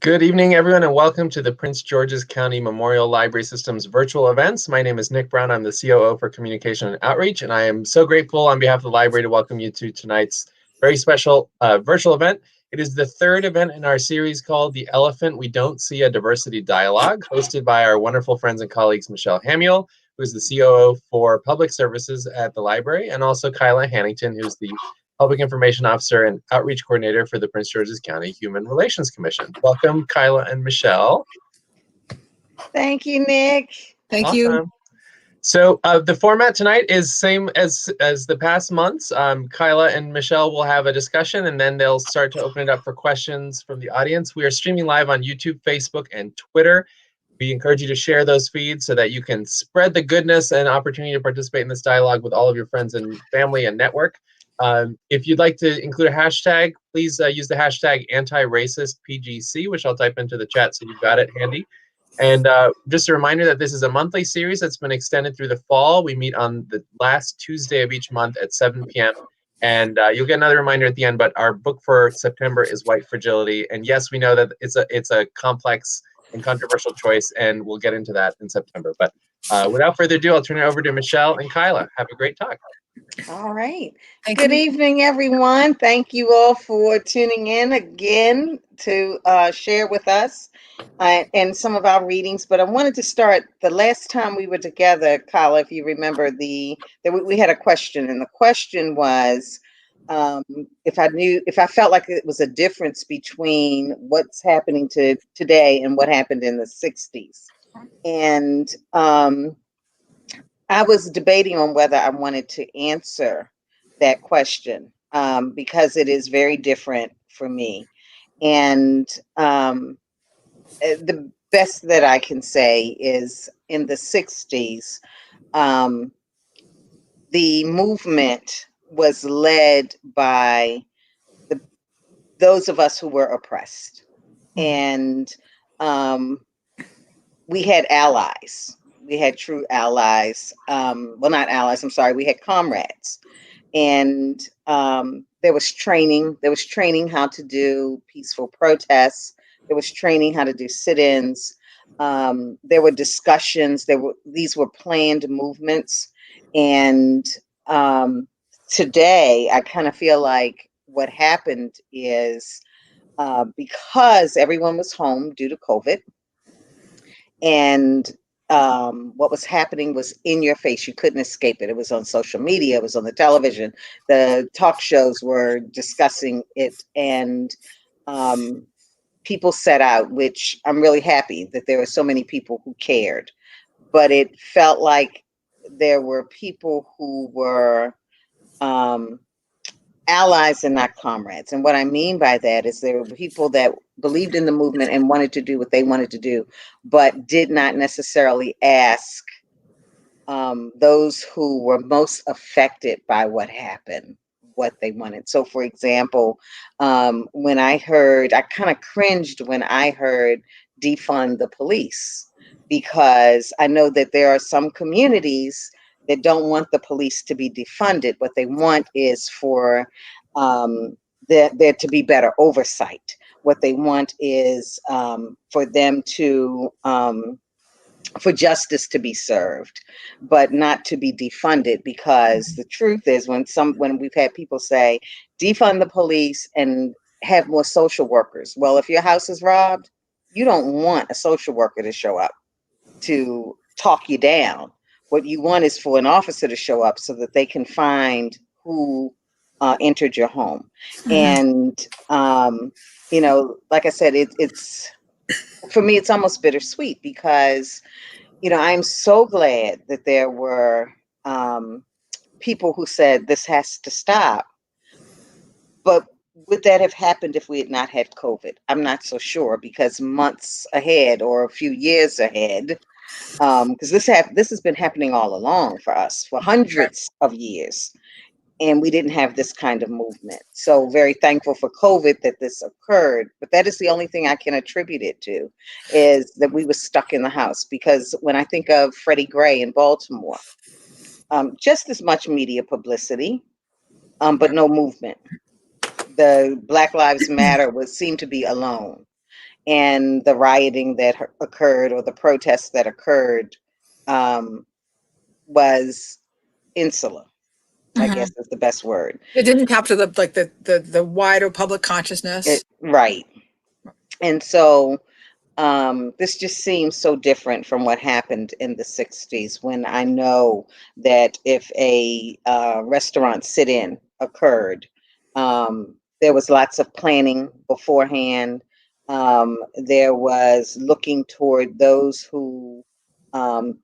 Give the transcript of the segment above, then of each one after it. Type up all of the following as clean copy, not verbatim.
Good evening, everyone, and welcome to the Prince George's County Memorial Library System's virtual events. My name is Nick Brown. I'm the COO for Communication and Outreach, and I am so grateful on behalf of the library to welcome you to tonight's very special virtual event. It is the third event in our series called The Elephant We Don't See, a Diversity Dialogue, hosted by our wonderful friends and colleagues, Michelle Hamiel, who is the COO for Public Services at the library, and also Kyla Hanington, who's the Public Information Officer and Outreach Coordinator for the Prince George's County Human Relations Commission. Welcome, Kyla and Michelle. Thank you, Nick. Thank you. So the format tonight is same as the past months. Kyla and Michelle will have a discussion, and then they'll start to open it up for questions from the audience. We are streaming live on YouTube, Facebook, and Twitter. We encourage you to share those feeds so that you can spread the goodness and opportunity to participate in this dialogue with all of your friends and family and network. If you'd like to include a hashtag, please use the hashtag anti-racist-PGC, which I'll type into the chat so you've got it handy. And just a reminder that this is a monthly series that's been extended through the fall. We meet on the last Tuesday of each month at 7 p.m. And you'll get another reminder at the end, but our book for September is White Fragility. And yes, we know that it's a complex and controversial choice, and we'll get into that in September. But without further ado, I'll turn it over to Michelle and Kyla. Have a great talk. All right. Thank Good you. evening, everyone. Thank you all for tuning in again to share with us and some of our readings. But I wanted to start the last time we were together, Kyla, if you remember, we had a question, and the question was if I felt like it was a difference between what's happening today and what happened in the 60s. And I was debating on whether I wanted to answer that question because it is very different for me. And the best that I can say is in the 60s, the movement was led by those of us who were oppressed. And we had allies. We had true allies. Well, not allies, I'm sorry. We had comrades. And there was training. There was training how to do peaceful protests. There was training how to do sit-ins. There were discussions. These were planned movements. And today, I kind of feel like what happened is because everyone was home due to COVID, and what was happening was in your face. You couldn't escape it. It was on social media. It was on the television. The talk shows were discussing it, and people set out, which I'm really happy that there were so many people who cared. But it felt like there were people who were allies and not comrades. And what I mean by that is there were people that believed in the movement and wanted to do what they wanted to do, but did not necessarily ask those who were most affected by what happened what they wanted. So for example, when I kind of cringed when I heard defund the police, because I know that there are some communities that don't want the police to be defunded. What they want is for there to be better oversight. What they want is for them to for justice to be served, but not to be defunded. Because the truth is, when we've had people say defund the police and have more social workers. Well, if your house is robbed, you don't want a social worker to show up to talk you down. What you want is for an officer to show up so that they can find who entered your home. And you know, like I said, it's for me, it's almost bittersweet, because you know, I'm so glad that there were people who said this has to stop. But would that have happened if we had not had COVID? I'm not so sure, because months ahead or a few years ahead, because this has been happening all along for us for hundreds of years, and we didn't have this kind of movement. So very thankful for COVID that this occurred, but that is the only thing I can attribute it to, is that we were stuck in the house. Because when I think of Freddie Gray in Baltimore, just as much media publicity, but no movement. the Black Lives Matter seemed to be alone, and the rioting that occurred, or the protests that occurred, was insular, I guess is the best word. It didn't capture the wider public consciousness. Right. And so this just seems so different from what happened in the 60s, when I know that if a restaurant sit-in occurred, there was lots of planning beforehand. There was looking toward those who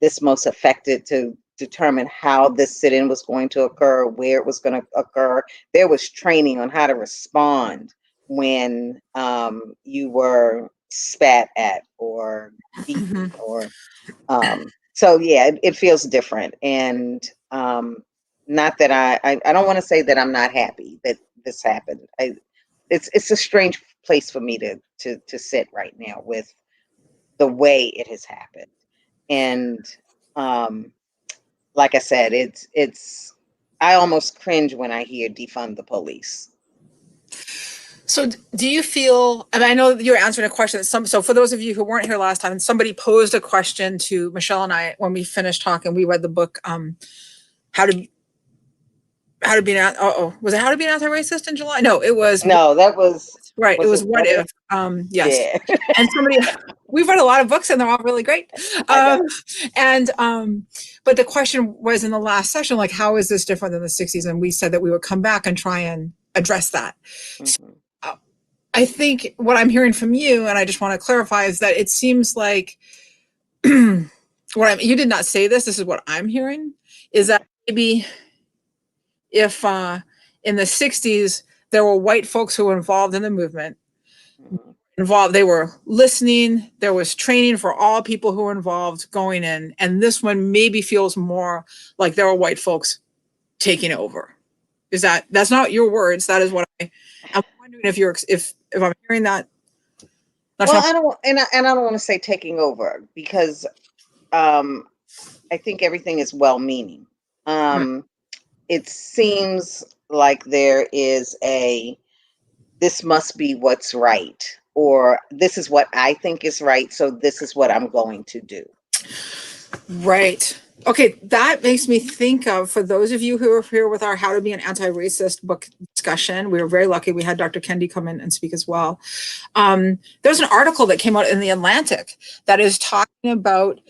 this most affected to determine how this sit-in was going to occur, where it was going to occur. There was training on how to respond when you were spat at or beaten, or so yeah, it feels different. And not that I don't want to say that I'm not happy that this happened. It's a strange place for me to sit right now with the way it has happened. And like I said, it's I almost cringe when I hear defund the police. So do you feel, and I know you're answering a question that so for those of you who weren't here last time, somebody posed a question to Michelle and I when we finished talking. We read the book, how to be an, was it How to Be an Anti-Racist in July? No, it was. No, that was right. It was What If. Yes. Yeah. And we've read a lot of books and they're all really great. But the question was in the last session, like, how is this different than the 60s? And we said that we would come back and try and address that. So, I think what I'm hearing from you, and I just want to clarify, is that it seems like you did not say this is what I'm hearing, is that maybe if in the 60s there were white folks who were involved in the movement, they were listening, there was training for all people who were involved going in, and this one maybe feels more like there were white folks taking over. That's not your words, that is what I'm wondering if I'm hearing that. Well, I don't want to say taking over, because I think everything is well-meaning. It seems like there is this must be what's right, or this is what I think is right, so this is what I'm going to do. Right. Okay, that makes me think of, for those of you who are here with our How to Be an Anti-Racist book discussion, we were very lucky. We had Dr. Kendi come in and speak as well. There's an article that came out in The Atlantic that is talking about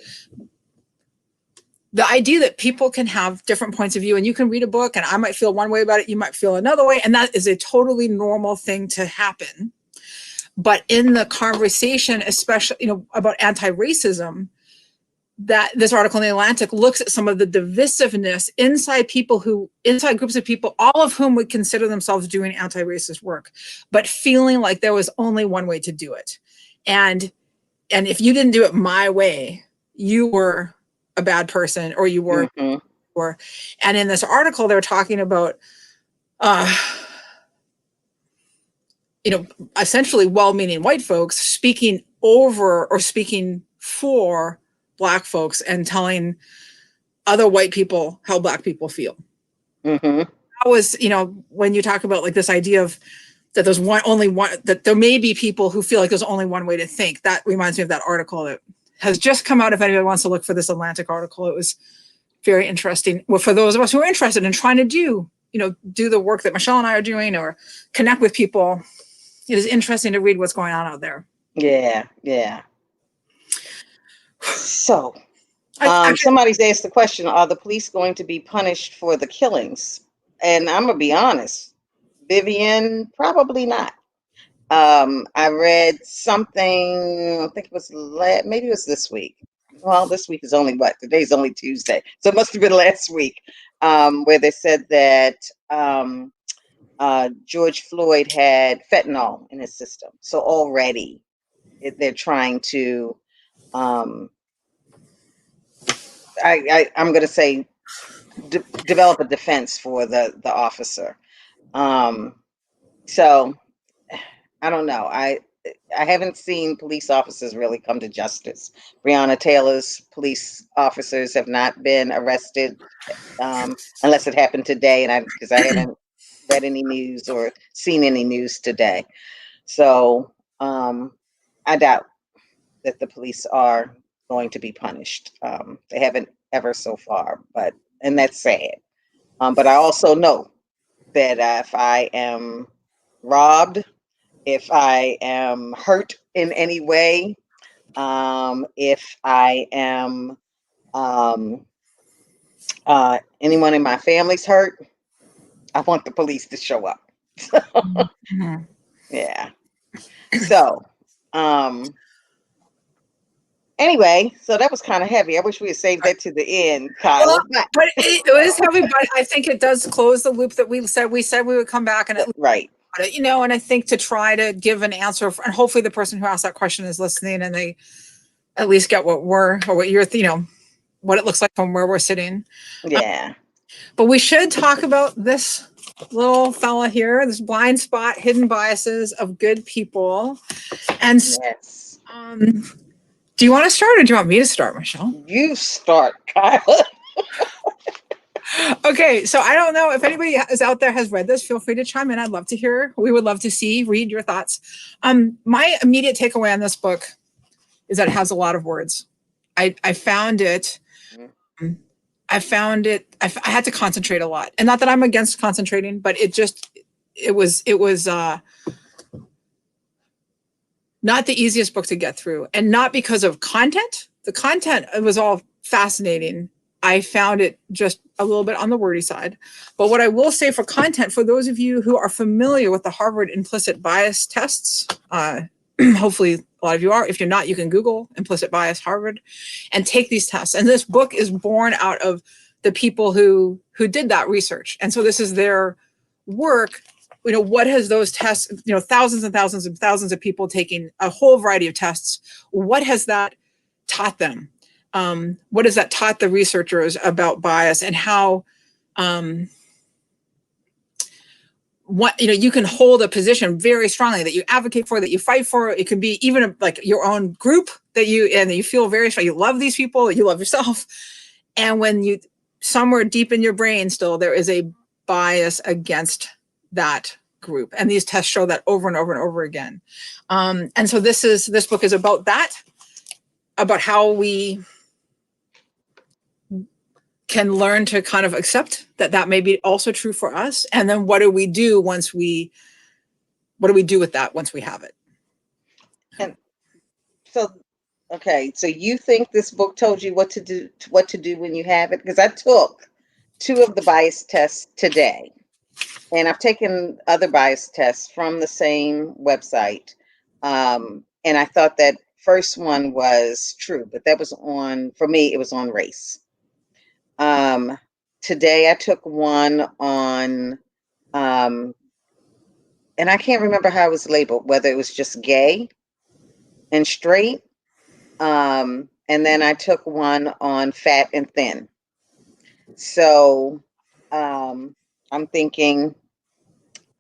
the idea that people can have different points of view, and you can read a book and I might feel one way about it, you might feel another way, and that is a totally normal thing to happen. But in the conversation, especially, about anti-racism, that this article in The Atlantic looks at some of the divisiveness inside groups of people, all of whom would consider themselves doing anti-racist work, but feeling like there was only one way to do it. And if you didn't do it my way, you were a bad person, or you were, and in this article, they're talking about, essentially well-meaning white folks speaking over or speaking for Black folks and telling other white people how Black people feel. That was, when you talk about like this idea of that there's that there may be people who feel like there's only one way to think. That reminds me of that article that has just come out. If anybody wants to look for this Atlantic article, it was very interesting. Well, for those of us who are interested in trying to do the work that Michelle and I are doing, or connect with people, it is interesting to read what's going on out there. Yeah. So, somebody's asked the question, are the police going to be punished for the killings? And I'm going to be honest, Vivian, probably not. I read something, I think it was maybe it was this week. Well, this week is today's only Tuesday. So it must have been last week, where they said that George Floyd had fentanyl in his system. So already they're trying to, I'm going to say, develop a defense for the officer. So I don't know. I haven't seen police officers really come to justice. Breonna Taylor's police officers have not been arrested, unless it happened today, because I haven't read any news or seen any news today. So I doubt that the police are going to be punished. They haven't ever so far, and that's sad. But I also know that if I am robbed, if I am hurt in any way, if I am anyone in my family's hurt, I want the police to show up. Mhm. Yeah. So, anyway, so that was kind of heavy. I wish we had saved that to the end, Kyla. Well, but it was heavy, but I think it does close the loop that we said we would come back and Right. and I think to try to give an answer, and hopefully the person who asked that question is listening and they at least get what you're, what it looks like from where we're sitting. Yeah. But we should talk about this little fella here, this blind spot, hidden biases of good people. And Yes. do you want to start or do you want me to start, Michelle? You start, Kyla. Okay, so I don't know if anybody is out there has read this. Feel free to chime in. I'd love to hear. We would love to read your thoughts. My immediate takeaway on this book is that it has a lot of words. I found it. I had to concentrate a lot, and not that I'm against concentrating, but it was not the easiest book to get through, and not because of content. The content, it was all fascinating. I found it just a little bit on the wordy side. But what I will say for content, for those of you who are familiar with the Harvard implicit bias tests, hopefully a lot of you are. If you're not, you can Google implicit bias Harvard and take these tests. And this book is born out of the people who did that research. And so this is their work. What has those tests, thousands and thousands and thousands of people taking a whole variety of tests. What has that taught them? What has that taught the researchers about bias and how, you can hold a position very strongly that you advocate for, that you fight for. It could be even like your own group that you feel very strong. You love these people, you love yourself. And when you, somewhere deep in your brain still, there is a bias against that group. And these tests show that over and over and over again. And so this book is about that, about how we can learn to kind of accept that may be also true for us. And then what do we do with that once we have it? And so, okay, so you think this book told you what to do when you have it? Because I took 2 of the bias tests today, and I've taken other bias tests from the same website. And I thought that first one was true, but that was for me, it was on race. Today I took one on, and I can't remember how it was labeled, whether it was just gay and straight. And then I took one on fat and thin. So, I'm thinking,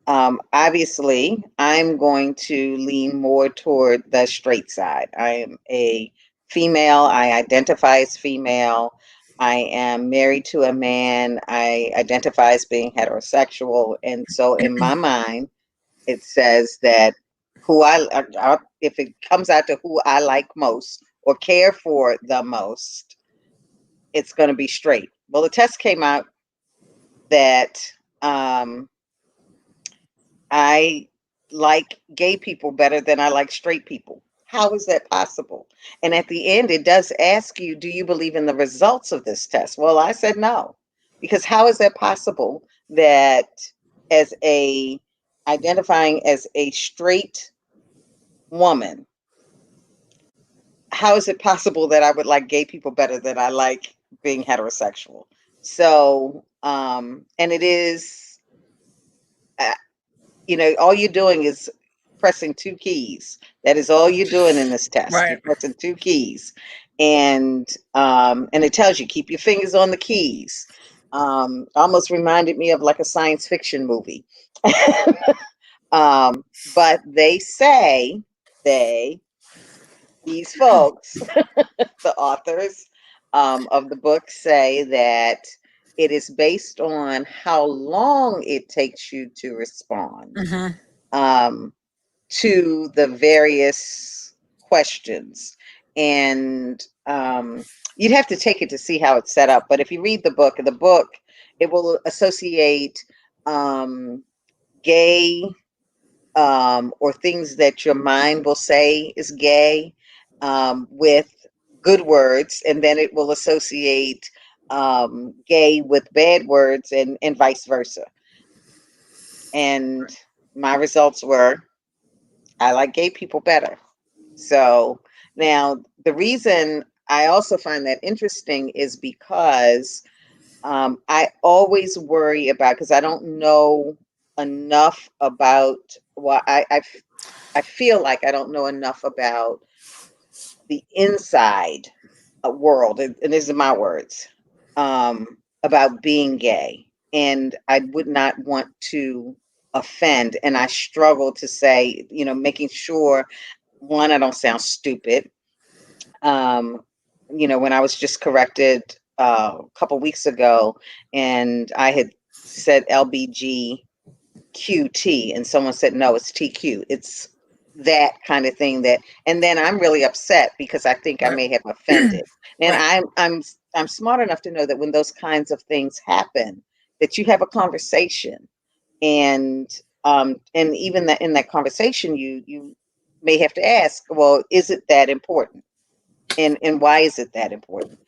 obviously I'm going to lean more toward the straight side. I am a female. I identify as female. I am married to a man. I identify as being heterosexual. And so in my mind, it says that if it comes out to who I like most or care for the most, it's going to be straight. Well, the test came out that I like gay people better than I like straight people. How is that possible? And at the end, it does ask you, do you believe in the results of this test? Well, I said no, because how is that possible that identifying as a straight woman, how is it possible that I would like gay people better than I like being heterosexual? So, and it is, all you're doing is pressing 2 keys. That is all you're doing in this test. Right. You're pressing 2 keys, and it tells you keep your fingers on the keys. Almost reminded me of like a science fiction movie. But they say these folks, the authors of the book, say that it is based on how long it takes you to respond to the various questions. And you'd have to take it to see how it's set up. But if you read the book, it will associate gay or things that your mind will say is gay with good words, and then it will associate gay with bad words, and vice versa. And my results were, I like gay people better. So now the reason I also find that interesting is because I always worry about, because I don't know enough about, well, I feel like I don't know enough about the inside world, and these are my words, about being gay. And I would not want to offend. And I struggle to say, making sure, one, I don't sound stupid. When I was just corrected a couple weeks ago, and I had said LBGQT, and someone said, no, it's TQ. It's that kind of thing. And then I'm really upset because I think I may have offended. And I'm smart enough to know that when those kinds of things happen, that you have a conversation, and even that in that conversation, you may have to ask, well, is it that important? And why is it that important?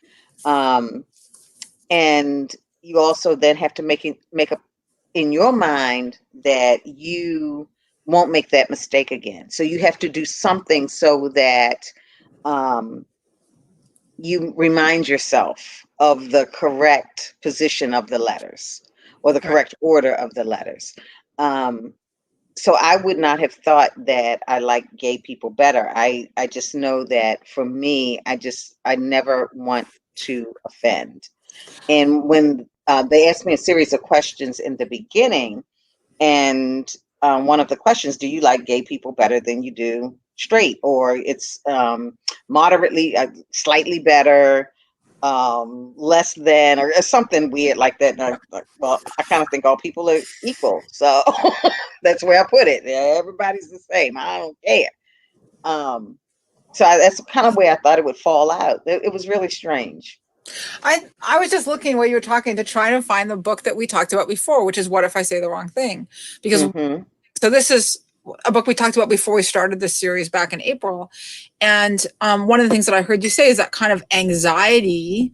And you also then have to make up in your mind that you won't make that mistake again. So you have to do something so that you remind yourself of the correct position of the letters, or the correct order of the letters. So I would not have thought that I like gay people better. I just know that for me, I never want to offend. And when they asked me a series of questions in the beginning, and one of the questions, do you like gay people better than you do straight? Or it's moderately, slightly better, less than, or something weird like that. And I kind of think all people are equal. So that's where I put it. Everybody's the same. I don't care. So that's kind of where I thought it would fall out. It was really strange. I was just looking while you were talking to try to find the book that we talked about before, which is What If I Say the Wrong Thing? Because so this is a book we talked about before we started this series back in April. And one of the things that I heard you say is that kind of anxiety,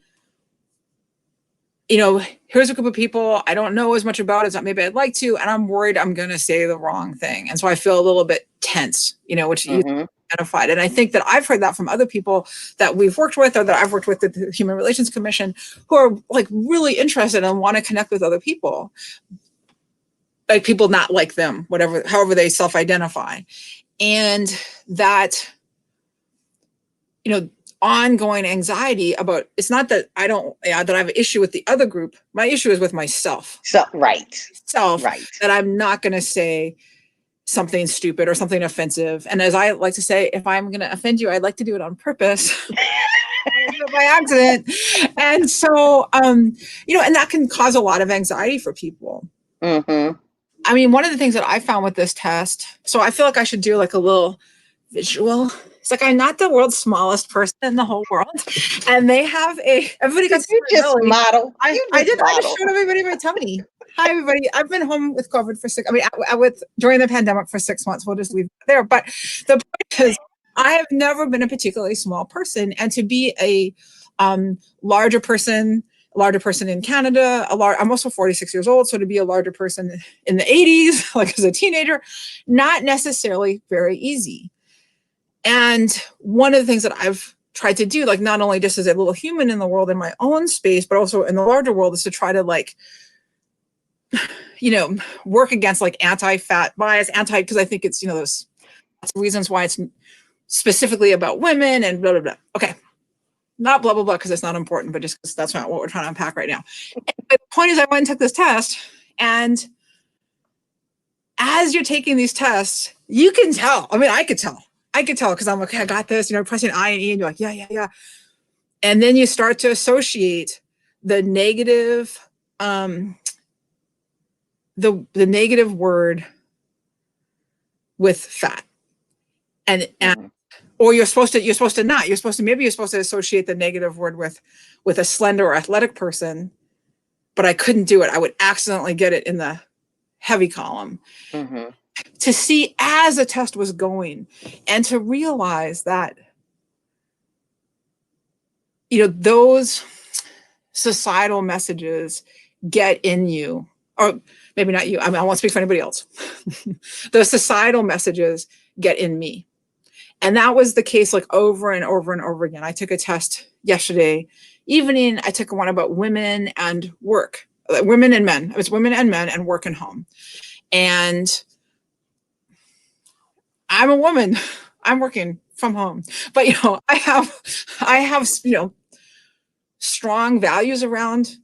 here's a group of people I don't know as much about as maybe I'd like to, and I'm worried I'm going to say the wrong thing. And so I feel a little bit tense, which you identified. And I think that I've heard that from other people that we've worked with, or that I've worked with at the Human Relations Commission, who are like really interested and want to connect with other people, like people not like them, however they self-identify. And that, ongoing anxiety about, it's not that that I have an issue with the other group. My issue is with myself. That I'm not going to say something stupid or something offensive. And as I like to say, if I'm going to offend you, I'd like to do it on purpose. By accident. And so, and that can cause a lot of anxiety for people. I mean, one of the things that I found with this test, so I feel like I should do like a little visual. It's like, I'm not the world's smallest person in the whole world. And they have everybody got you just model. I just showed everybody my tummy. Hi, everybody. I've been home with COVID for during the pandemic for 6 months. We'll just leave it there. But the point is, I have never been a particularly small person. And to be a larger person in Canada, I'm also 46 years old. So to be a larger person in the 80s, like as a teenager, not necessarily very easy. And one of the things that I've tried to do, like not only just as a little human in the world in my own space, but also in the larger world, is to try to work against like anti-fat bias, because I think it's, those reasons why it's specifically about women and blah, blah, blah. Okay. Not blah, blah, blah, because it's not important, but just because that's not what we're trying to unpack right now. But the point is, I went and took this test, and as you're taking these tests, you can tell. I mean, I could tell because I'm like, okay, I got this, pressing I and E, and you're like, yeah. And then you start to associate the negative the negative word with fat, and or you're supposed to maybe you're supposed to associate the negative word with a slender or athletic person, but I couldn't do it. I would accidentally get it in the heavy column. To see as the test was going, and to realize that, those societal messages get in you, or maybe not you. I mean, I won't speak for anybody else. Those societal messages get in me. And that was the case like over and over and over again. I took a test yesterday evening. I took one about women and work, women and men. It was women and men and work and home. And I'm a woman. I'm working from home. But, I have, strong values around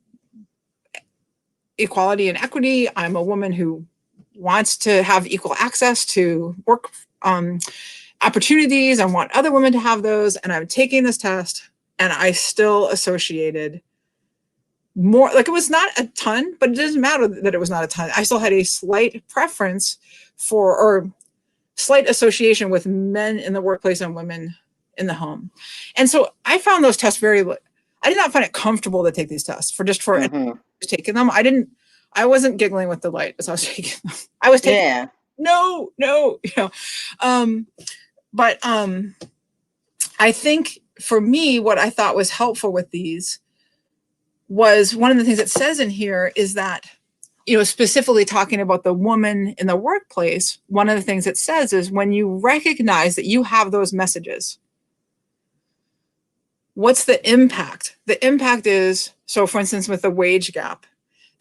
equality and equity. I'm a woman who wants to have equal access to work opportunities. I want other women to have those. And I'm taking this test, and I still associated more, like, it was not a ton, but it doesn't matter that it was not a ton. I still had a slight preference for, or slight association with, men in the workplace and women in the home. And so I found those tests I did not find it comfortable to take these tests for taking them. I wasn't giggling with delight as I was taking them. I was taking, no, but I think for me, what I thought was helpful with these was, one of the things it says in here is that, specifically talking about the woman in the workplace, one of the things it says is, when you recognize that you have those messages, what's the impact? The impact is, so for instance, with the wage gap,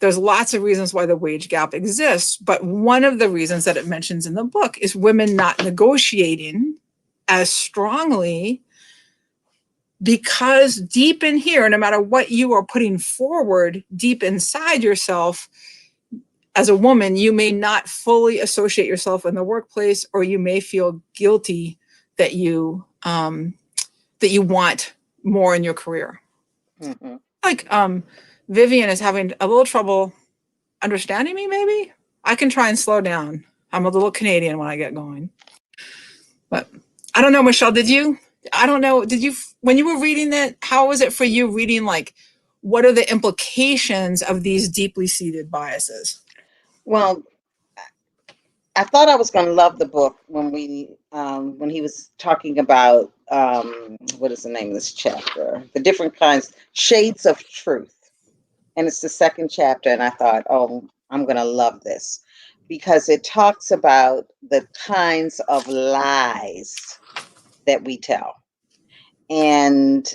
there's lots of reasons why the wage gap exists, but one of the reasons that it mentions in the book is women not negotiating as strongly, because deep in here, no matter what you are putting forward, deep inside yourself, as a woman, you may not fully associate yourself in the workplace, or you may feel guilty that you want more in your career. Like Vivian is having a little trouble understanding me, maybe. I can try and slow down. I'm a little Canadian when I get going. But I don't know, Michelle, did you, when you were reading that, how was it for you reading, like, what are the implications of these deeply seated biases? Well, I thought I was going to love the book when he was talking about, what is the name of this chapter? The different kinds, shades of truth. And it's the second chapter. And I thought, oh, I'm going to love this, because it talks about the kinds of lies that we tell. And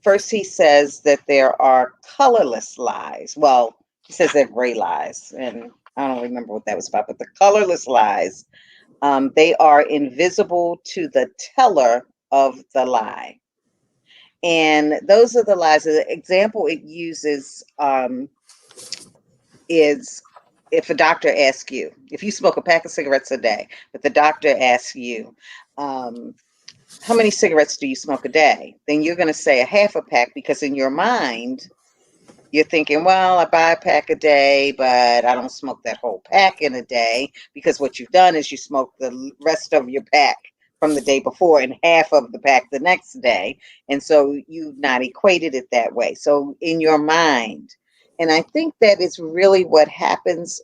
first he says that there are colorless lies. Well, he says they're gray lies, and I don't remember what that was about, but the colorless lies, they are invisible to the teller of the lie. And those are the lies. The example it uses is, if a doctor asks you, if you smoke a pack of cigarettes a day, but the doctor asks you, how many cigarettes do you smoke a day? Then you're going to say a half a pack, because in your mind, you're thinking, well, I buy a pack a day, but I don't smoke that whole pack in a day, because what you've done is you smoke the rest of your pack from the day before and half of the pack the next day. And so you've not equated it that way. So in your mind, and I think that is really what happens.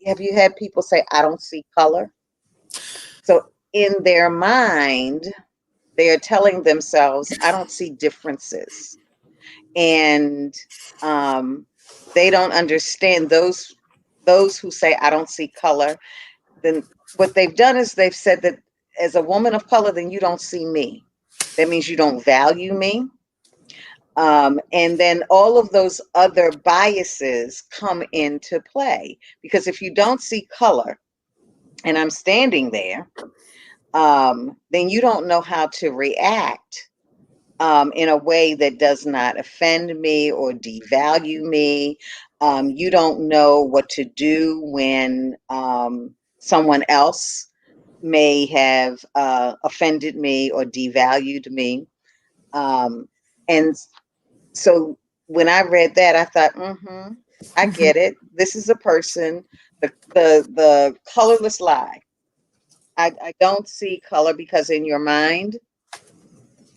Have you had people say, I don't see color? So in their mind, they are telling themselves, I don't see differences. And they don't understand those who say, I don't see color. Then what they've done is they've said that as a woman of color, then you don't see me. That means you don't value me. And then all of those other biases come into play, because if you don't see color and I'm standing there, then you don't know how to react in a way that does not offend me or devalue me. You don't know what to do when someone else may have offended me or devalued me. And so when I read that, I thought, I Mhm. get it. This is a person, the colorless lie. I don't see color because in your mind,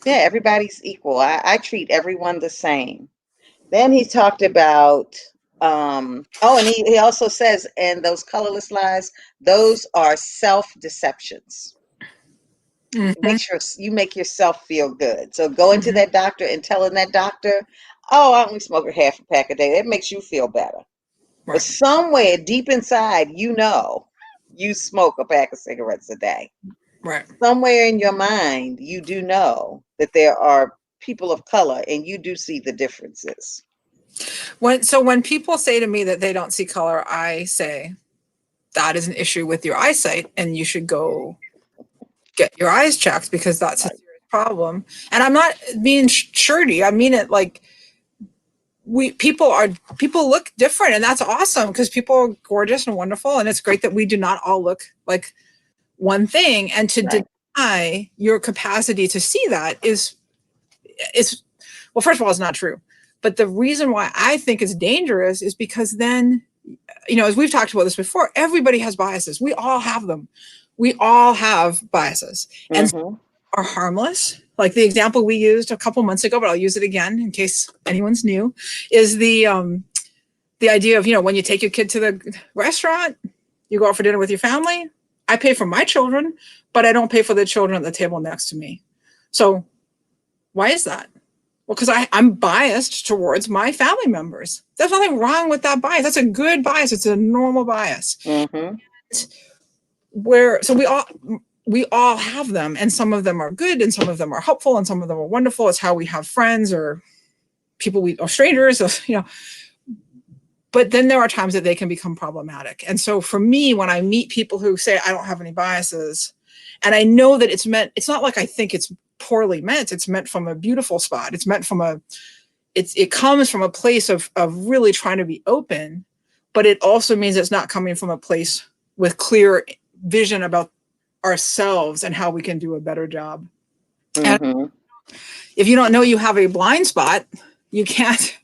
yeah, everybody's equal. I treat everyone the same. Then he talked about, and he also says, and those colorless lies, those are self-deceptions. It Mhm. makes you make yourself feel good. So going to Mhm. that doctor and telling that doctor, oh, I only smoke a half a pack a day, that makes you feel better. But Right. somewhere deep inside, you smoke a pack of cigarettes a day. Right. Somewhere in your mind, you do know that there are people of color and you do see the differences. When people say to me that they don't see color, I say that is an issue with your eyesight, and you should go get your eyes checked because that's a Right. serious problem. And I'm not being shirty. I mean it like people look different, and that's awesome because people are gorgeous and wonderful, and it's great that we do not all look like one thing. And to Right. deny your capacity to see that is well, first of all, it's not true. But the reason why I think it's dangerous is because then, as we've talked about this before, everybody has biases. We all have them. We all have biases, and Mm-hmm. are harmless. Like the example we used a couple months ago, but I'll use it again in case anyone's new, is the idea of, when you take your kid to the restaurant, you go out for dinner with your family. I pay for my children, but I don't pay for the children at the table next to me. So why is that? Well, because I'm biased towards my family members. There's nothing wrong with that bias. That's a good bias. It's a normal bias. Mm-hmm. So we all have them, and some of them are good and some of them are helpful and some of them are wonderful. It's how we have friends or people or strangers, but then there are times that they can become problematic. And so for me, when I meet people who say I don't have any biases, and I know that it's not like I think it's poorly meant. It's meant from a beautiful spot. It's meant from it comes from a place of really trying to be open, but it also means it's not coming from a place with clear vision about ourselves and how we can do a better job. And Mm-hmm. if you don't know you have a blind spot, you can't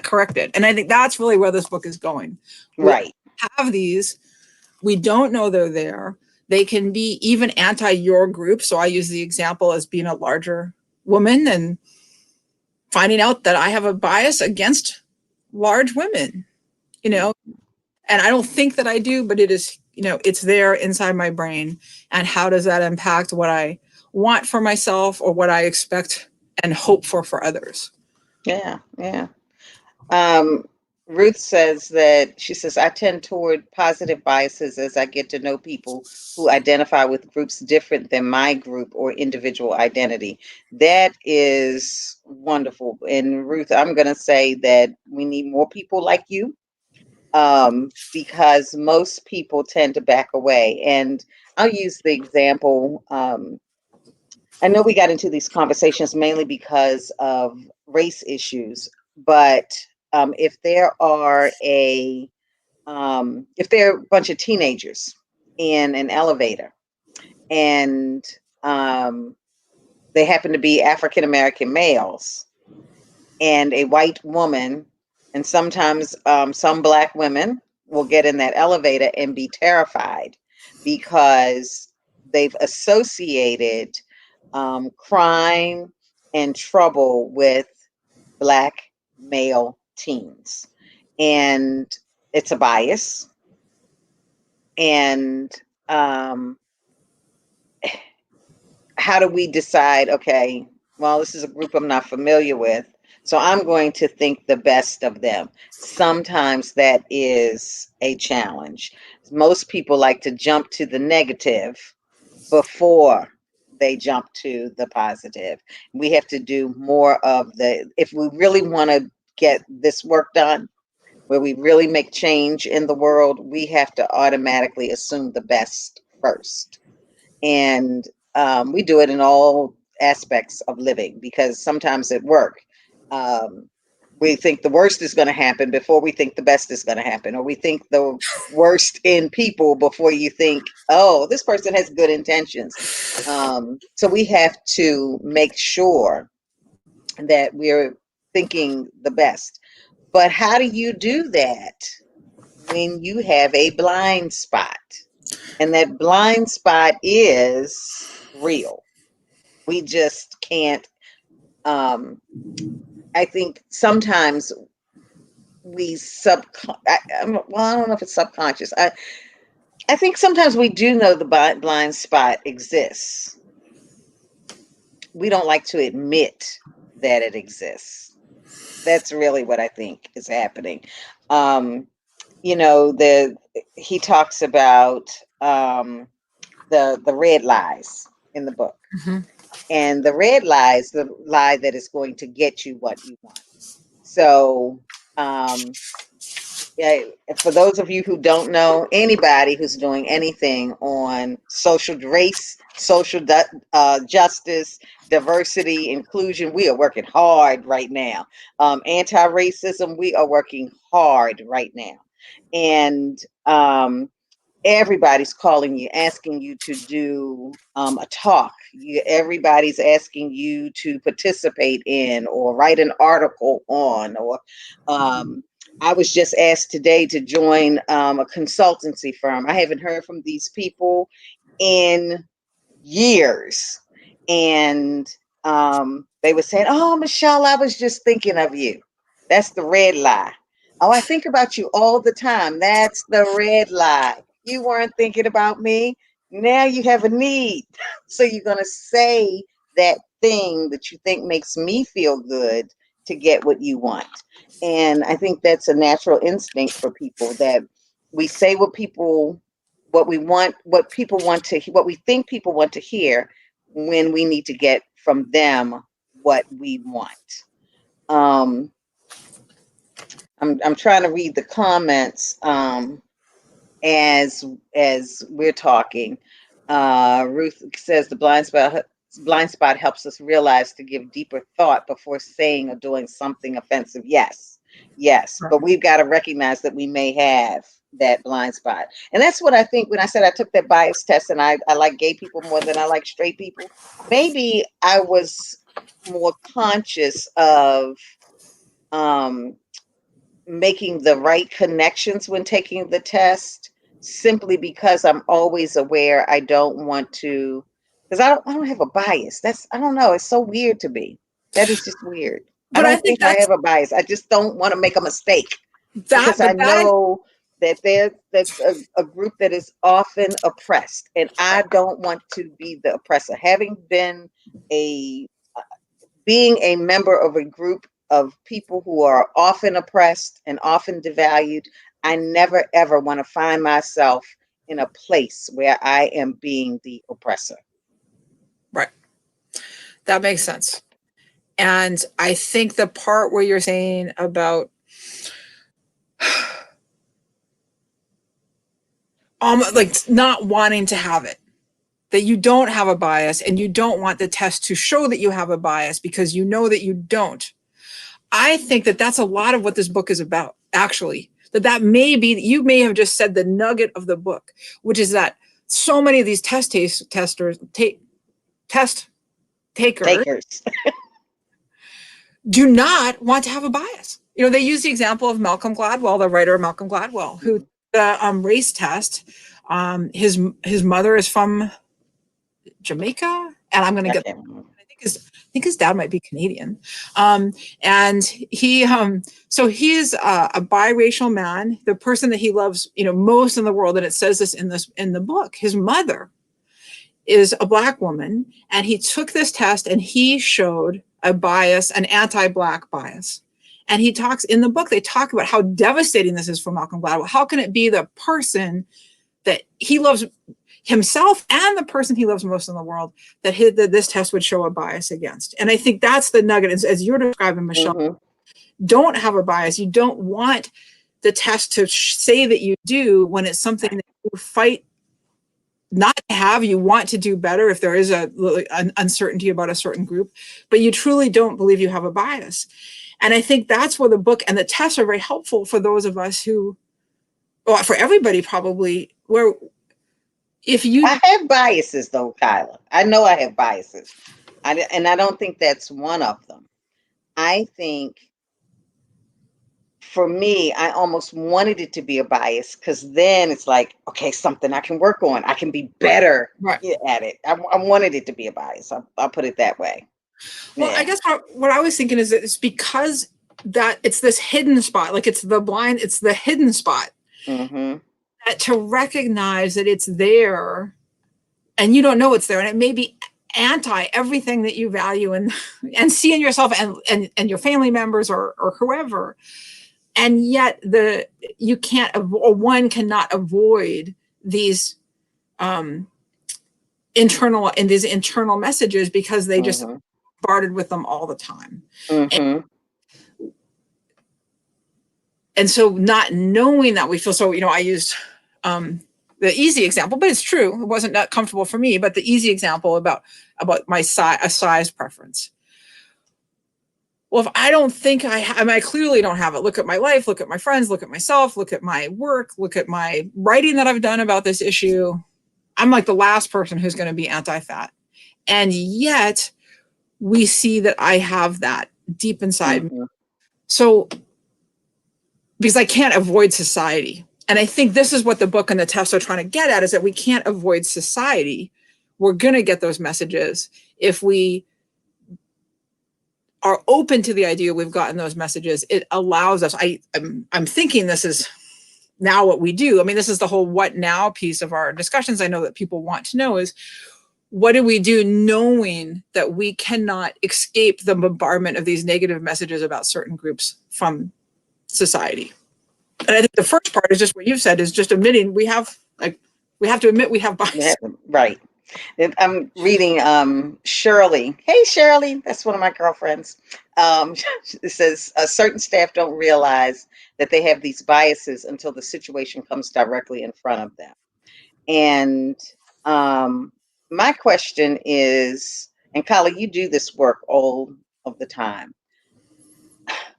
correct it. And I think that's really where this book is going. We Right. have these, we don't know they're there. They can be even anti your group. So I use the example as being a larger woman and finding out that I have a bias against large women, you know, and I don't think that I do, but it is, it's there inside my brain. And how does that impact what I want for myself or what I expect and hope for others? Yeah. Yeah. Um, Ruth says that she says, I tend toward positive biases as I get to know people who identify with groups different than my group or individual identity. That is wonderful. And Ruth, I'm going to say that we need more people like you, because most people tend to back away. And I'll use the example. I know we got into these conversations mainly because of race issues, but if there are if there are a bunch of teenagers in an elevator and they happen to be African American males and a white woman, and sometimes some black women will get in that elevator and be terrified because they've associated crime and trouble with black male teens. And it's a bias. And how do we decide, okay, well, this is a group I'm not familiar with, so I'm going to think the best of them. Sometimes that is a challenge. Most people like to jump to the negative before they jump to the positive. We have to do more of if we really want to get this work done, where we really make change in the world, we have to automatically assume the best first. And we do it in all aspects of living because sometimes at work, um, we think the worst is going to happen before we think the best is going to happen, or we think the worst in people before you think, oh, this person has good intentions. So we have to make sure that we're thinking the best. But how do you do that when you have a blind spot? And that blind spot is real. We just can't. I think sometimes we I don't know if it's subconscious. I think sometimes we do know the blind spot exists. We don't like to admit that it exists. That's really what I think is happening. You know, he talks about the red lies in the book. Mm-hmm. And the red lie is the lie that is going to get you what you want. So, yeah, for those of you who don't know, anybody who's doing anything on social race, social justice, diversity, inclusion, we are working hard right now. Anti-racism, we are working hard right now. And everybody's calling you, asking you to do a talk. Everybody's asking you to participate in or write an article on. Or I was just asked today to join a consultancy firm. I haven't heard from these people in years. And they were saying, "Oh, Michelle, I was just thinking of you." That's the red lie. "Oh, I think about you all the time." That's the red lie. You weren't thinking about me. Now you have a need. So you're going to say that thing that you think makes me feel good to get what you want. And I think that's a natural instinct for people, that we say what we want, what we think people want to hear, when we need to get from them what we want. I'm trying to read the comments as we're talking. Ruth says the blind spot helps us realize to give deeper thought before saying or doing something offensive. Yes, but we've got to recognize that we may have that blind spot. And that's what I think when I said I took that bias test and I like gay people more than I like straight people. Maybe I was more conscious of making the right connections when taking the test, simply because I'm always aware I don't want to, because I don't have a bias. I don't know, it's so weird to me. That is just weird. But I think I have a bias. I just don't want to make a mistake, because I that know that that's a group that is often oppressed, and I don't want to be the oppressor. Having been being a member of a group of people who are often oppressed and often devalued, I never ever want to find myself in a place where I am being the oppressor. Right. That makes sense. And I think the part where you're saying about like not wanting to have it, that you don't have a bias and you don't want the test to show that you have a bias because you know that you don't. I think that that's a lot of what this book is about, actually. That may be, you may have just said the nugget of the book, which is that so many of these test takers do not want to have a bias. You know, they use the example of Malcolm Gladwell, the writer Malcolm Gladwell, who the race test, his mother is from Jamaica, and I'm going to get, I think his dad might be Canadian. And he, so he's a biracial man, the person that he loves, you know, most in the world. And it says this in the book, his mother is a Black woman, and he took this test and he showed a bias, an anti-Black bias. And he talks in the book, they talk about how devastating this is for Malcolm Gladwell. How can it be the person that he loves himself and the person he loves most in the world that this test would show a bias against? And I think that's the nugget, as you're describing, Michelle. Don't have a bias. You don't want the test to say that you do, when it's something that you fight not to have. You want to do better if there is an uncertainty about a certain group, but you truly don't believe you have a bias. And I think that's where the book and the tests are very helpful for those of us who, well, for everybody probably, where if you... I have biases though, Kyla. I know I have biases. And I don't think that's one of them. I think for me, I almost wanted it to be a bias because then it's like, okay, something I can work on. I can be better Right. at it. I wanted it to be a bias. I'll put it that way. Well, I Yeah. guess what I was thinking is that it's because that it's this hidden spot, like it's the hidden spot, Mm-hmm. that to recognize that it's there and you don't know it's there, and it may be anti everything that you value and see in yourself and your family members or whoever, and yet you can't, or one cannot avoid these internal messages because they just Mm-hmm. bombarded with them all the time. Mm-hmm. And so not knowing that, we feel so, I used the easy example, but it's true. It wasn't that comfortable for me, but the easy example about my size preference. Well, if I don't think I clearly don't have it. Look at my life, look at my friends, look at myself, look at my work, look at my writing that I've done about this issue. I'm like the last person who's going to be anti-fat. And yet we see that I have that deep inside me. Mm-hmm. So, because I can't avoid society. And I think this is what the book and the tests are trying to get at, is that we can't avoid society. We're going to get those messages if we are open to the idea we've gotten those messages. It allows us, I'm thinking this is now what we do. I mean, this is the whole what now piece of our discussions. I know that people want to know is, what do we do knowing that we cannot escape the bombardment of these negative messages about certain groups from society? And I think the first part is just what you've said, is just admitting we have to admit we have bias. Right. I'm reading Shirley. Hey, Shirley, that's one of my girlfriends. It says certain staff don't realize that they have these biases until the situation comes directly in front of them. And my question is, and Kyla, you do this work all of the time.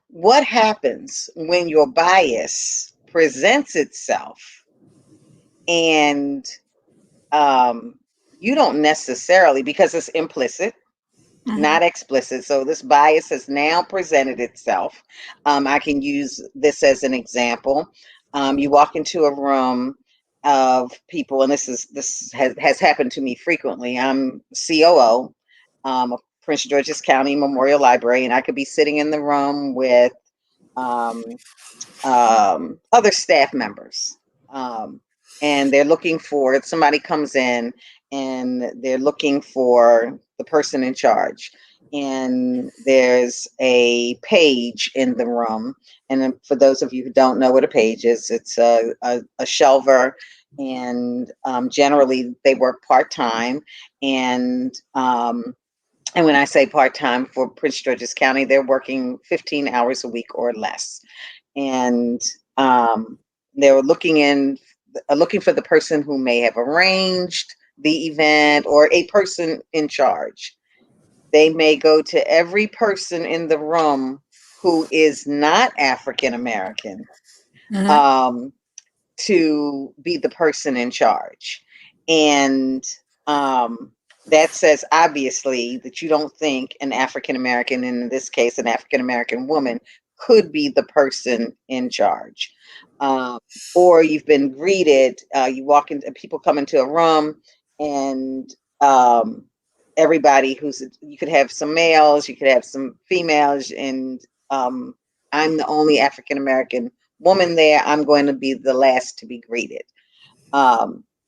What happens when your bias presents itself and you don't necessarily, because it's implicit, not explicit. So this bias has now presented itself. I can use this as an example. You walk into a room of people, and this has happened to me frequently. I'm COO of Prince George's County Memorial Library, and I could be sitting in the room with other staff members. And they're looking for, somebody comes in and they're looking for the person in charge. And there's a page in the room. And for those of you who don't know what a page is, it's a shelver. And generally they work part-time. And when I say part-time for Prince George's County, they're working 15 hours a week or less. And they were looking for the person who may have arranged the event or a person in charge. They may go to every person in the room who is not African American to be the person in charge. And that says obviously that you don't think an African American, in this case an African American woman, could be the person in charge. Or you've been greeted, you walk into, people come into a room, and everybody you could have some males, you could have some females, and I'm the only African American woman there. I'm going to be the last to be greeted.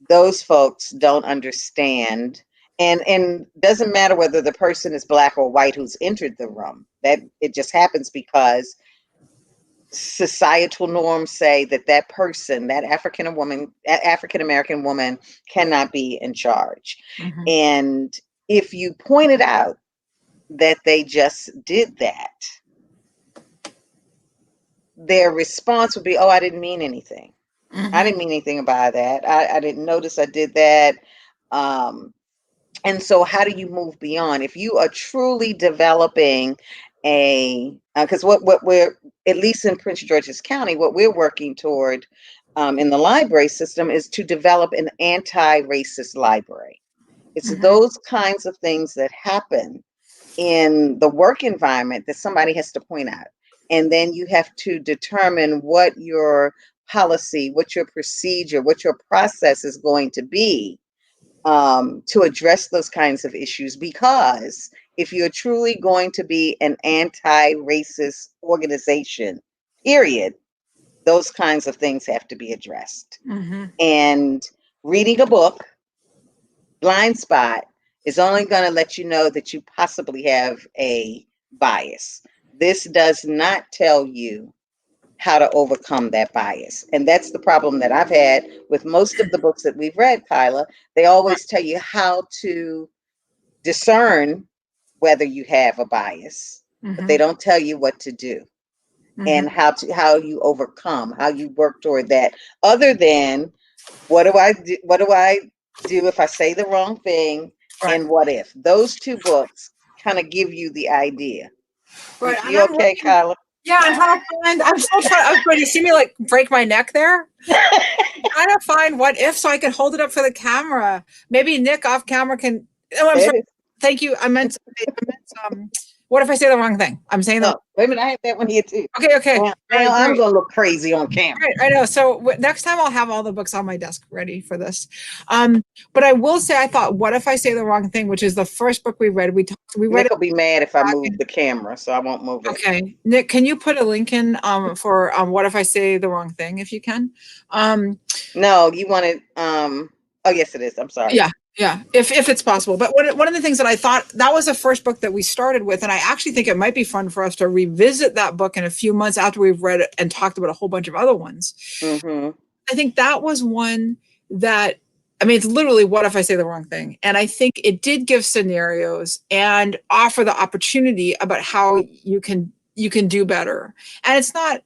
Those folks don't understand. And doesn't matter whether the person is black or white who's entered the room. That it just happens because societal norms say that person, that African American woman, cannot be in charge. And if you pointed out that they just did that, their response would be, "Oh, I didn't mean anything. I didn't mean anything by that. I didn't notice I did that." And so how do you move beyond? If you are truly developing because what we're, at least in Prince George's County, what we're working toward in the library system is to develop an anti-racist library. It's those kinds of things that happen in the work environment that somebody has to point out. And then you have to determine what your policy, what your procedure, what your process is going to be to address those kinds of issues. Because if you're truly going to be an anti-racist organization, period, those kinds of things have to be addressed. Mm-hmm. And reading a book, blind spot, is only going to let you know that you possibly have a bias. This does not tell you how to overcome that bias. And that's the problem that I've had with most of the books that we've read, Kyla. They always tell you how to discern whether you have a bias, but they don't tell you what to do and how you overcome, how you work toward that. Other than what do I do? What do I do if I say the wrong thing? Right. And what if? Those two books kind of give you the idea. Right. You okay, Kyla? Yeah, I'm trying to find. I'm still trying. But you see me like break my neck there. Trying to find what if so I can hold it up for the camera. Maybe Nick off camera can. Oh, I'm sorry. Thank you. I meant what if I say the wrong thing? I'm saying the. Wait a minute, I have that one here too. Okay. Now I'm gonna look crazy on camera. Right, I know. So next time I'll have all the books on my desk ready for this. But I will say, I thought, what if I say the wrong thing? Which is the first book we read. We read. Nick will be mad if I move the camera, so I won't move it. Okay, Nick, can you put a link in for what if I say the wrong thing, if you can? No, you wanted. Oh yes, it is. I'm sorry. Yeah, if it's possible. But one of the things that I thought, that was the first book that we started with, and I actually think it might be fun for us to revisit that book in a few months after we've read it and talked about a whole bunch of other ones. I think that was one that, I mean, it's literally what if I say the wrong thing? And I think it did give scenarios and offer the opportunity about how you can do better. And it's not,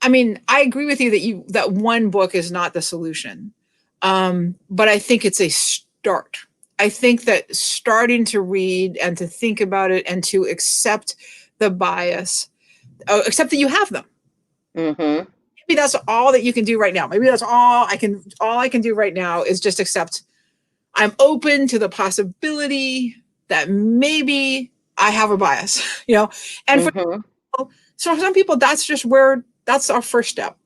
I mean, I agree with you that one book is not the solution. But I think it's a start. I think that starting to read and to think about it and to accept the bias, accept that you have them. Maybe that's all that you can do right now. Maybe that's all I can do right now is just accept I'm open to the possibility that maybe I have a bias, and for some people, that's our first step.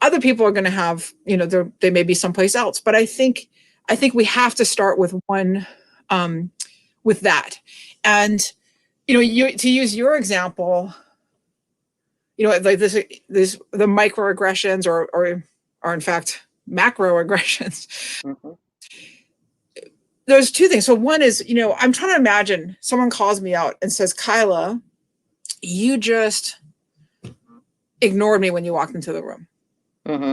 Other people are going to have, they may be someplace else, but I think we have to start with one, with that. And, to use your example, like this, the microaggressions or in fact, macroaggressions. There's two things. So one is, I'm trying to imagine someone calls me out and says, Kyla, you just ignored me when you walked into the room. So I'm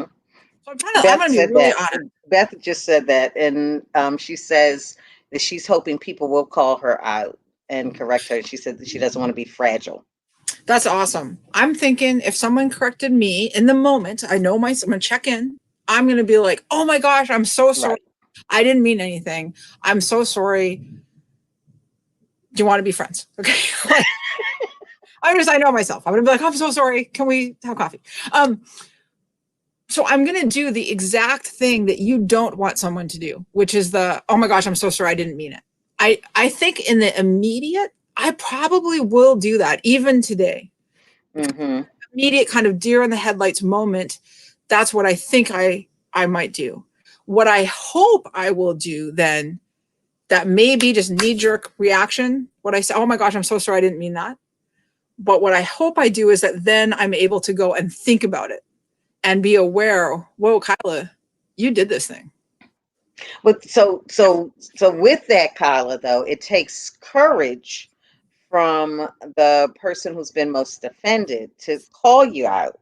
going to be really honest. Beth just said that, and she says that she's hoping people will call her out and correct her. She said that she doesn't want to be fragile. That's awesome. I'm thinking if someone corrected me in the moment, I'm going to check in. I'm going to be like, oh my gosh, I'm so sorry. Right. I didn't mean anything. I'm so sorry. Do you want to be friends? Okay. I know myself. I'm going to be like, I'm so sorry. Can we have coffee? So I'm going to do the exact thing that you don't want someone to do, which is oh my gosh, I'm so sorry. I didn't mean it. I think in the immediate, I probably will do that even today. Immediate kind of deer in the headlights moment. That's what I think I might do. What I hope I will do then, that may be just knee-jerk reaction. What I say, oh my gosh, I'm so sorry. I didn't mean that. But what I hope I do is that then I'm able to go and think about it and be aware, whoa, Kyla, you did this thing. But so with that, Kyla, though, it takes courage from the person who's been most offended to call you out,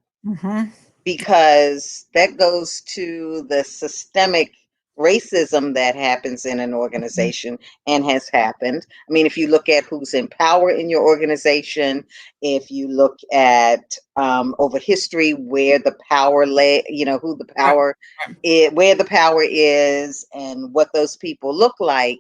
because that goes to the systemic racism that happens in an organization and has happened. I mean, if you look at who's in power in your organization, if you look at over history where the power lay, who the power is, where the power is, and what those people look like,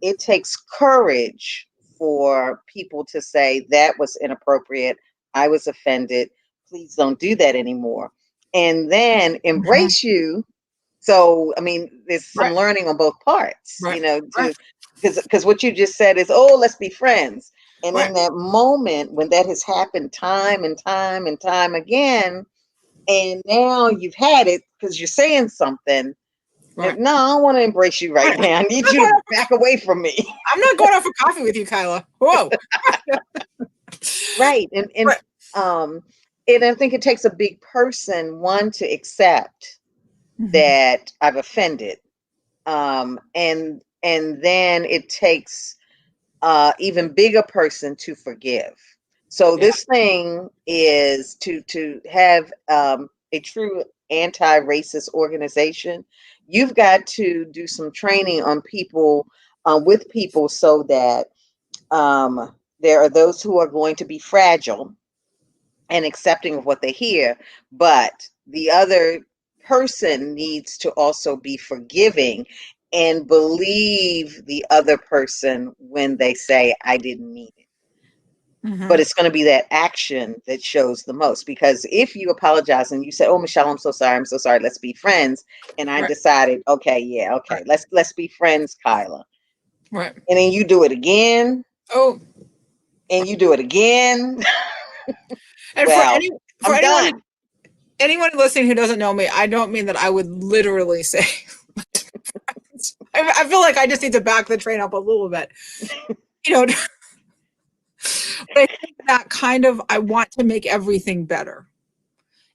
it takes courage for people to say that was inappropriate. I was offended. Please don't do that anymore. And then embrace you. So, I mean, there's some learning on both parts, because what you just said is, oh, let's be friends. And Right. in that moment, when that has happened time and time and time again, and now you've had it because you're saying something, Right. no, I don't want to embrace you right now. I need you to back away from me. I'm not going out for coffee with you, Kyla. Whoa. Right. Right. And I think it takes a big person, one, to accept that I've offended. And then it takes even bigger person to forgive. So Yeah. this thing is to have a true anti-racist organization. You've got to do some training on people with people so that there are those who are going to be fragile and accepting of what they hear, but the other person needs to also be forgiving and believe the other person when they say, I didn't mean it. But it's going to be that action that shows the most. Because if you apologize and you say, oh, Michelle, I'm so sorry, let's be friends. And I Right. decided, okay, Right. let's be friends, Kyla. Right. And then you do it again, Oh, and you do it again. and Well, for I'm done. anyone listening who doesn't know me, I don't mean that I would literally say. I feel like I just need to back the train up a little bit. You know, but I think that kind of, I want to make everything better.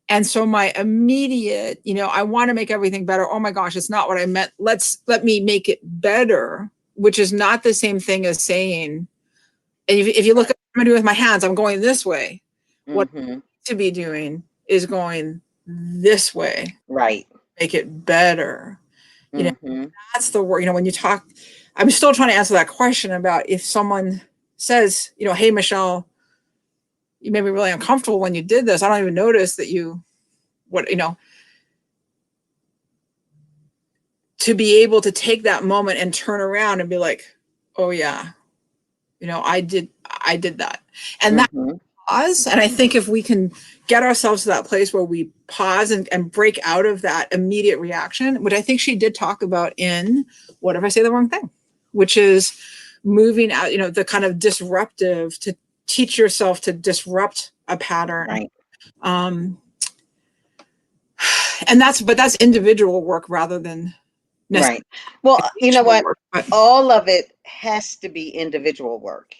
And so my immediate, I want to make everything better. Oh my gosh, it's not what I meant. Let me make it better, which is not the same thing as saying, and if you look at what I'm doing with my hands, I'm going this way. What I need to be doing is going this way. Right. Make it better. That's the word, when you talk, I'm still trying to answer that question about if someone says, hey, Michelle, you made me really uncomfortable when you did this. I don't even notice that to be able to take that moment and turn around and be like, oh yeah, I did that. And that pause. And I think if we can get ourselves to that place where we pause and break out of that immediate reaction, which I think she did talk about in What If I Say the Wrong Thing, which is moving out, the kind of disruptive, to teach yourself to disrupt a pattern. Right. And that's individual work rather than right. Well, you know what? work, but All of it has to be individual work.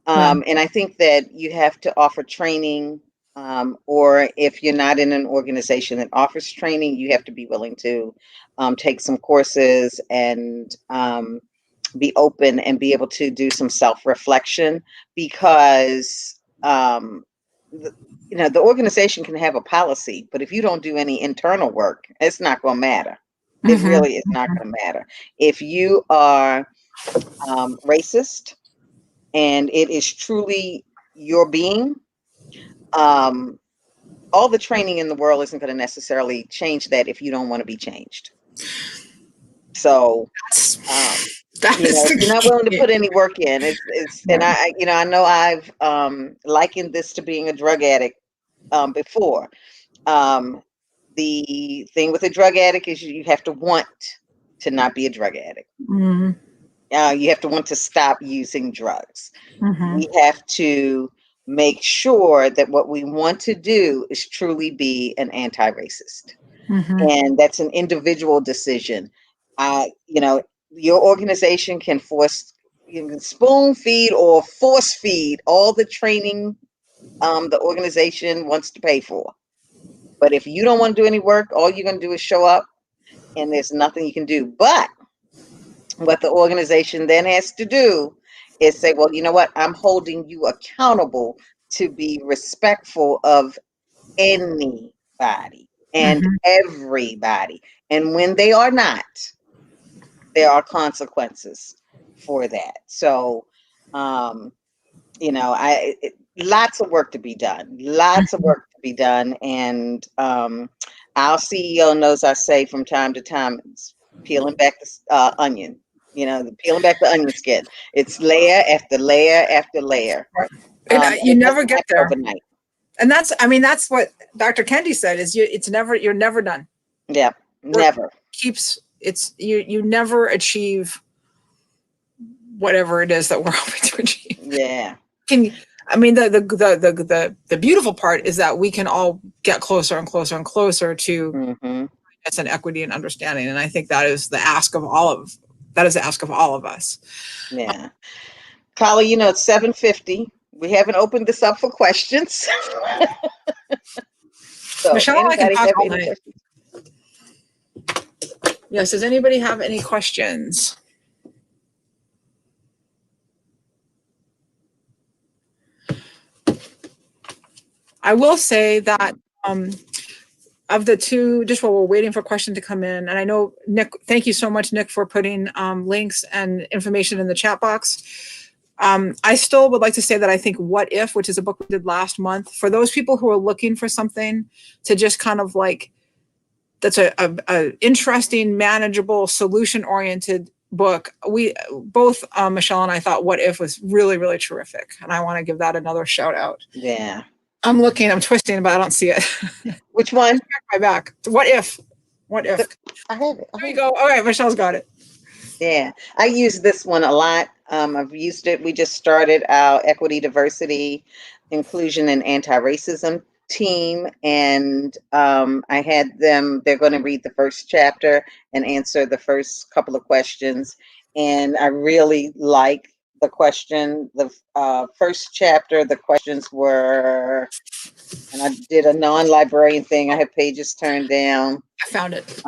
And I think that you have to offer training, or if you're not in an organization that offers training, you have to be willing to take some courses and be open and be able to do some self-reflection, because the organization can have a policy, but if you don't do any internal work, it's not going to matter. It really is not going to matter. If you are racist and it is truly your being, all the training in the world isn't going to necessarily change that if you don't want to be changed. So, if you're not willing to put any work in, and I know I've likened this to being a drug addict before. The thing with a drug addict is you have to want to not be a drug addict. You have to want to stop using drugs. We have to make sure that what we want to do is truly be an anti-racist. And that's an individual decision. Your organization can spoon feed or force feed all the training the organization wants to pay for. But if you don't want to do any work, all you're going to do is show up and there's nothing you can do. But what the organization then has to do is say, well, you know what? I'm holding you accountable to be respectful of anybody and everybody. And when they are not, there are consequences for that. So, lots of work to be done. Lots of work to be done. And our CEO knows I say from time to time, it's peeling back the onion. Peeling back the onion skin. It's layer after layer after layer. And you never get there overnight. And that's what Dr. Kendi said is you're never done. Yeah, never. You never achieve whatever it is that we're hoping to achieve. Yeah. I mean, the beautiful part is that we can all get closer and closer and closer to it's an equity and understanding. And I think that is the ask of all of us. Yeah. Kyla, you know, it's 7:50. We haven't opened this up for questions. So Michelle, I can anybody talk have all any night. questions? Yes, does anybody have any questions? I will say that of the two, just while we're waiting for a question to come in, and I know, Nick, thank you so much, Nick, for putting links and information in the chat box. I still would like to say that I think What If, which is a book we did last month, for those people who are looking for something to just kind of like, that's a interesting, manageable, solution-oriented book. We both, Michelle and I, thought What If was really, really terrific. And I want to give that another shout out. Yeah. I'm twisting, but I don't see it. Which one? My back. What If? What If? I have it. There you go. All right, Michelle's got it. Yeah, I use this one a lot. I've used it. We just started our equity, diversity, inclusion, and anti-racism team, and I had them. They're going to read the first chapter and answer the first couple of questions. And I really like the question. The first chapter, the questions were, and I did a non-librarian thing. I had pages turned down. I found it.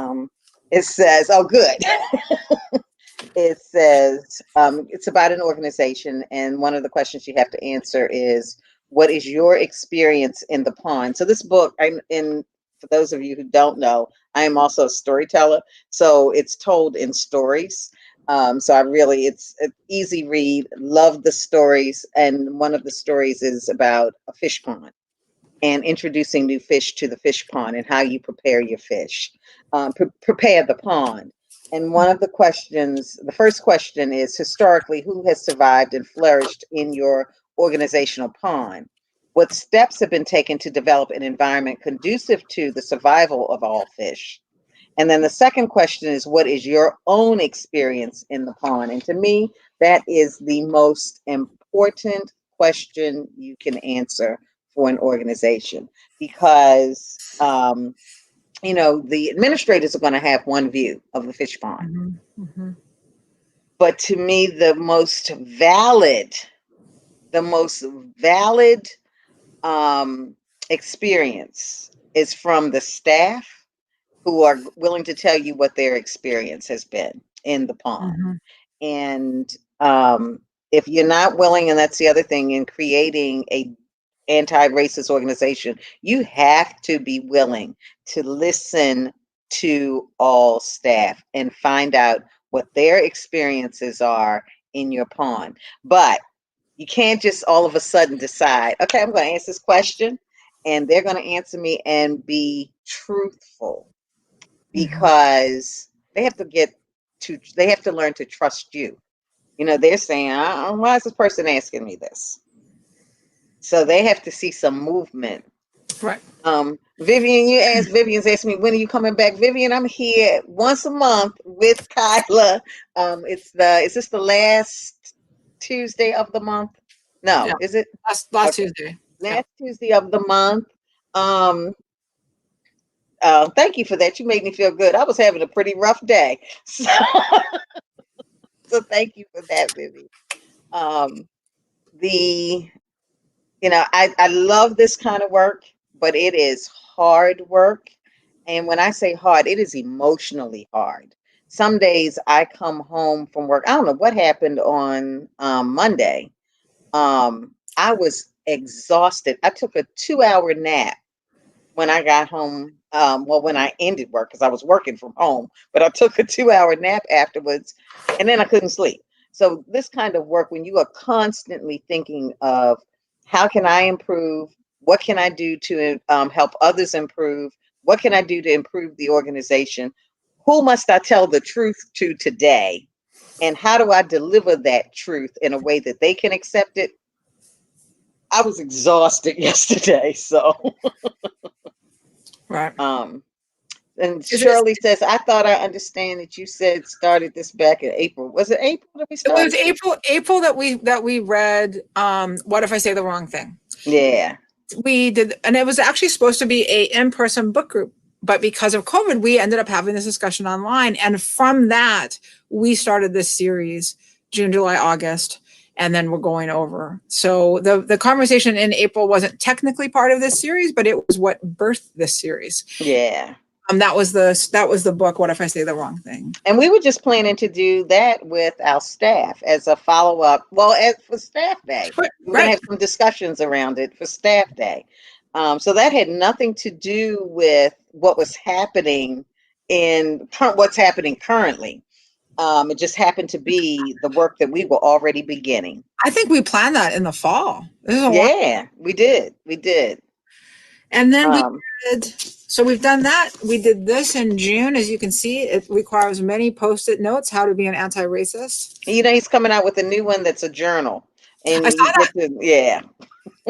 It says, "Oh, good." It says it's about an organization, and one of the questions you have to answer is, what is your experience in the pond? So this book, for those of you who don't know, I am also a storyteller, so it's told in stories. So it's an easy read. Love the stories, and one of the stories is about a fish pond and introducing new fish to the fish pond and how you prepare your fish, prepare the pond. And one of the questions, the first question is, historically, who has survived and flourished in your organizational pond? What steps have been taken to develop an environment conducive to the survival of all fish? And then the second question is, what is your own experience in the pond? And to me, that is the most important question you can answer for an organization, because the administrators are going to have one view of the fish pond. But to me, the most valid experience is from the staff, who are willing to tell you what their experience has been in the pond. And if you're not willing, and that's the other thing in creating a anti-racist organization, you have to be willing to listen to all staff and find out what their experiences are in your pond. But you can't just all of a sudden decide, okay, I'm going to answer this question and they're going to answer me and be truthful, because they have to learn to trust you. They're saying, why is this person asking me this? So they have to see some movement. Right. Vivian's asking me, when are you coming back? Vivian, I'm here once a month with Kyla. Is this the last Tuesday of the month? No, Yeah. is it? Last Tuesday. Last Tuesday of the month. Thank you for that. You made me feel good. I was having a pretty rough day. So thank you for that, Vivian. I love this kind of work, but it is hard work. And when I say hard, it is emotionally hard. Some days I come home from work. I don't know what happened on Monday. I was exhausted. I took a 2-hour nap when I got home. When I ended work, because I was working from home, but I took a 2-hour nap afterwards, and then I couldn't sleep. So this kind of work, when you are constantly thinking of, how can I improve? What can I do to help others improve? What can I do to improve the organization? Who must I tell the truth to today? And how do I deliver that truth in a way that they can accept it? I was exhausted yesterday, so. Right. And Shirley says, I thought I understand that you said started this back in April. Was it April that we started? It was April that we read What If I Say the Wrong Thing? Yeah. We did, and it was actually supposed to be a in-person book group, but because of COVID, we ended up having this discussion online. And from that, we started this series, June, July, August, and then we're going over. So the conversation in April wasn't technically part of this series, but it was what birthed this series. Yeah. That was the book, What If I Say the Wrong Thing? And we were just planning to do that with our staff as a follow-up. Well, for staff day, we're going to have some discussions around it for staff day. So that had nothing to do with what was happening what's happening currently. It just happened to be the work that we were already beginning. I think we planned that in the fall. Yeah, we did. We did. And then we did, so we've done that. We did this in June. As you can see, it requires many Post-it notes, how to be an anti-racist. You know, he's coming out with a new one that's a journal. And I saw that. Yeah.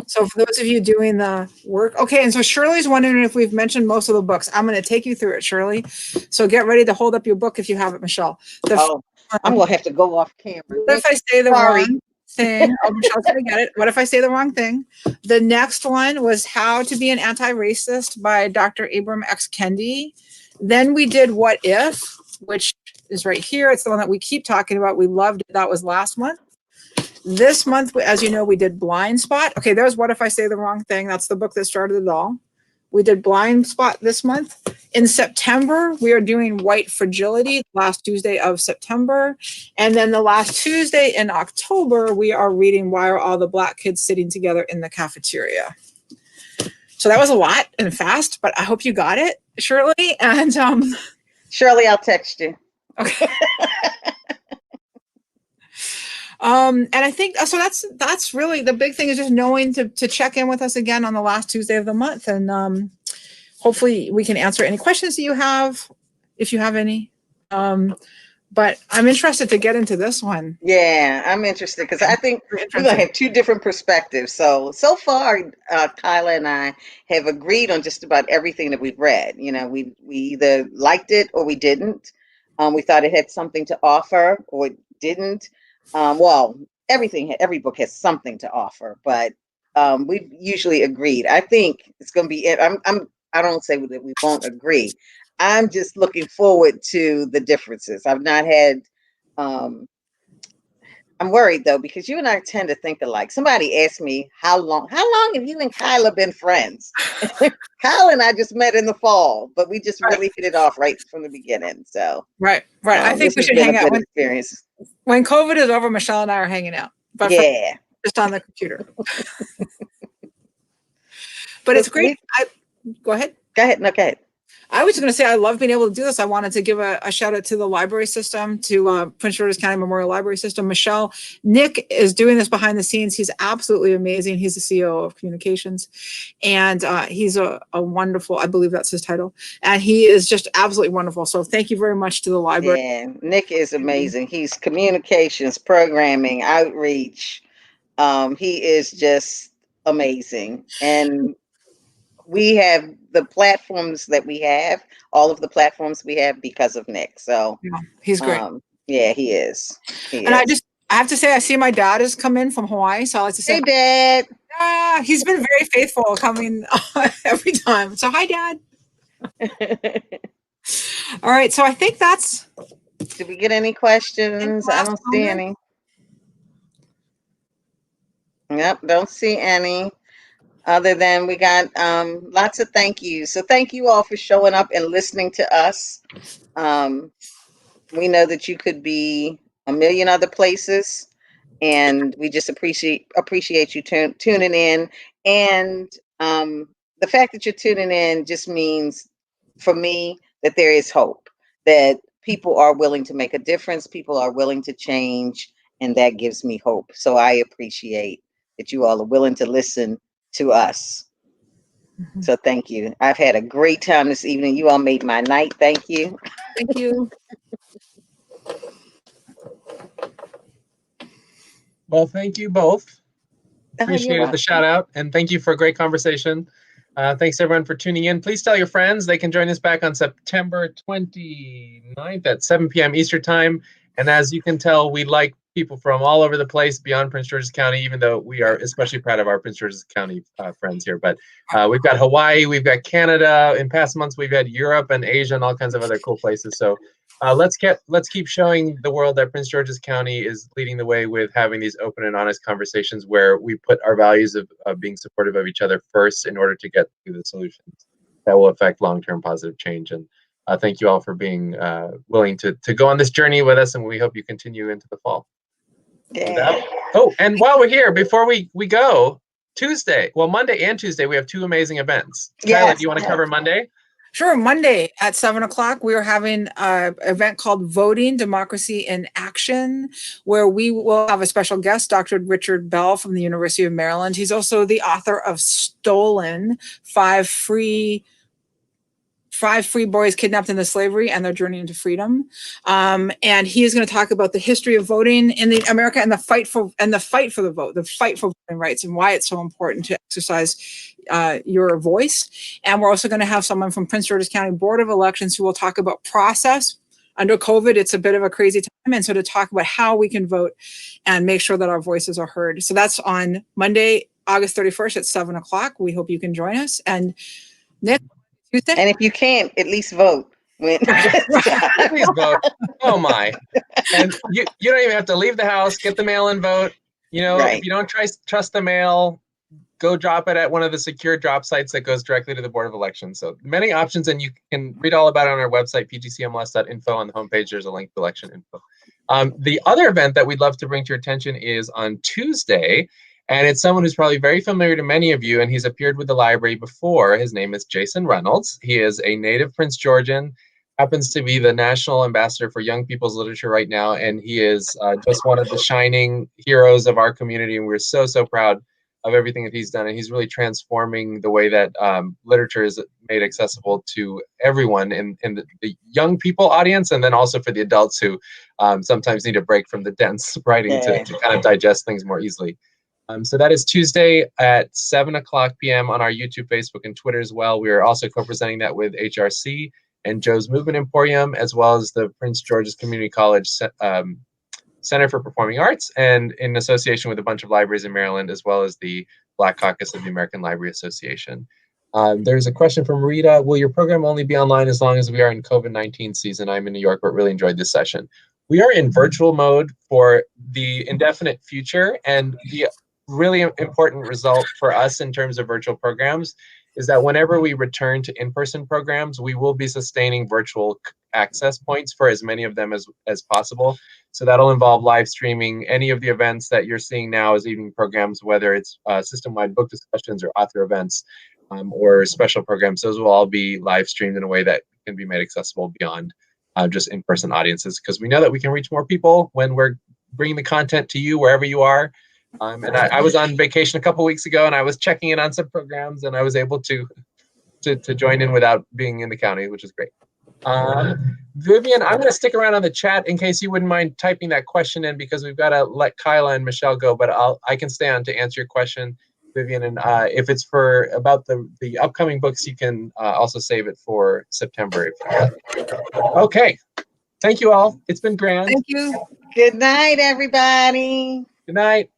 So for those of you doing the work, okay, and so Shirley's wondering if we've mentioned most of the books. I'm going to take you through it, Shirley. So get ready to hold up your book if you have it, Michelle. I'm going to have to go off camera. What if I say the wrong thing? Oh, Michelle's going to get it. What if I say the wrong thing? The next one was How to Be an Anti-Racist by Dr. Ibram X. Kendi. Then we did What If, which is right here. It's the one that we keep talking about. We loved it. That was last month. This month, as you know, we did Blind Spot. Okay, there's What If I Say the Wrong Thing. That's the book that started it all. We did Blind Spot this month. In September, we are doing White Fragility, last Tuesday of September. And then the last Tuesday in October, we are reading Why Are All the Black Kids Sitting Together in the Cafeteria? So that was a lot and fast, but I hope you got it, Shirley. And Shirley, I'll text you. Okay. And I think so. That's really the big thing, is just knowing to check in with us again on the last Tuesday of the month, and hopefully we can answer any questions that you have, if you have any. But I'm interested to get into this one. Yeah, I'm interested because I think we're going to have two different perspectives. So far, Kyla and I have agreed on just about everything that we've read. You know, we either liked it or we didn't. We thought it had something to offer or it didn't. Well, every book has something to offer, but we've usually agreed. I think it's going to be it. I don't say that we won't agree. I'm just looking forward to the differences. I've not had, I'm worried though, because you and I tend to think alike. Somebody asked me, how long have you and Kyla been friends? Kyla and I just met in the fall, but we just really hit it off right from the beginning. So right. I think we should hang out when COVID is over. Michelle and I are hanging out, but yeah, just on the computer. But it's great. Go ahead. No, go ahead. I was going to say I love being able to do this. I wanted to give a shout out to the library system, to Prince George's County Memorial Library System. Nick is doing this behind the scenes. He's absolutely amazing. He's the CEO of communications, and he's a wonderful, I believe that's his title, and he is just absolutely wonderful. So thank you very much to the library. Yeah, Nick is amazing. He's communications, programming, outreach. He is just amazing. And we have the platforms that we have, all of the platforms we have because of Nick. So yeah, he's great. Yeah, he is. I have to say, I see my dad has come in from Hawaii. So I like to say, hey, Dad. He's been very faithful coming every time. So hi, Dad. All right. So I think that's. Did we get any questions? I don't see any. Yep, don't see any. Other than we got lots of thank yous. So thank you all for showing up and listening to us. We know that you could be a million other places, and we just appreciate you tuning in. And the fact that you're tuning in just means, for me, that there is hope, that people are willing to make a difference, people are willing to change, and that gives me hope. So I appreciate that you all are willing to listen to us. Mm-hmm. So thank you. I've had a great time this evening. You all made my night. Thank you. Thank you. Well, thank you both. Appreciated the shout out, and thank you for a great conversation. Thanks everyone for tuning in. Please tell your friends they can join us back on September 29th at 7 p.m. Eastern Time. And as you can tell, we like people from all over the place beyond Prince George's County, even though we are especially proud of our Prince George's County friends here. But we've got Hawaii, we've got Canada. In past months, we've had Europe and Asia and all kinds of other cool places. So let's keep showing the world that Prince George's County is leading the way with having these open and honest conversations where we put our values of being supportive of each other first in order to get to the solutions that will affect long-term positive change. And thank you all for being willing to go on this journey with us, and we hope you continue into the fall. Yeah. Oh, and while we're here, before we go, Monday and Tuesday, we have two amazing events. Kyla, do you want to cover Monday? Sure. Monday at 7 o'clock, we are having an event called Voting Democracy in Action, where we will have a special guest, Dr. Richard Bell from the University of Maryland. He's also the author of Stolen, Five Free Boys Kidnapped into Slavery and Their Journey into Freedom. And he is going to talk about the history of voting in America and the fight for the vote, the fight for voting rights, and why it's so important to exercise your voice. And we're also going to have someone from Prince George's County Board of Elections who will talk about process. Under COVID, it's a bit of a crazy time. And so to talk about how we can vote and make sure that our voices are heard. So that's on Monday, August 31st at 7 o'clock. We hope you can join us. And Nick, Tuesday? And if you can't, at least vote. Please vote. Oh my. And you don't even have to leave the house, get the mail-in vote. You know, Right. If you don't trust the mail, go drop it at one of the secure drop sites that goes directly to the Board of Elections. So many options, and you can read all about it on our website, pgcmls.info. On the homepage, there's a link to election info. The other event that we'd love to bring to your attention is on Tuesday, and it's someone who's probably very familiar to many of you, and he's appeared with the library before. His name is Jason Reynolds. He is a native Prince Georgian, happens to be the National Ambassador for Young People's Literature right now, and he is just one of the shining heroes of our community, and we're so proud of everything that he's done. And he's really transforming the way that literature is made accessible to everyone in the young people audience, and then also for the adults who sometimes need a break from the dense writing to kind of digest things more easily. So that is Tuesday at 7 o'clock p.m. on our YouTube, Facebook, and Twitter as well. We are also co-presenting that with HRC and Joe's Movement Emporium, as well as the Prince George's Community College Center for Performing Arts, and in association with a bunch of libraries in Maryland, as well as the Black Caucus of the American Library Association. There's a question from Rita. Will your program only be online as long as we are in COVID-19 season? I'm in New York, but really enjoyed this session. We are in virtual mode for the indefinite future, and the really important result for us in terms of virtual programs is that whenever we return to in-person programs, we will be sustaining virtual access points for as many of them as possible. So that'll involve live streaming any of the events that you're seeing now as evening programs, whether it's system-wide book discussions or author events or special programs. Those will all be live streamed in a way that can be made accessible beyond just in-person audiences, because we know that we can reach more people when we're bringing the content to you wherever you are. And I was on vacation a couple weeks ago, and I was checking in on some programs, and I was able to join in without being in the county, which is great. Vivian, I'm going to stick around on the chat in case you wouldn't mind typing that question in, because we've got to let Kyla and Michelle go, but I can stay on to answer your question, Vivian. And if it's for about the upcoming books, you can also save it for September. Okay. Thank you all. It's been grand. Thank you. Good night, everybody. Good night.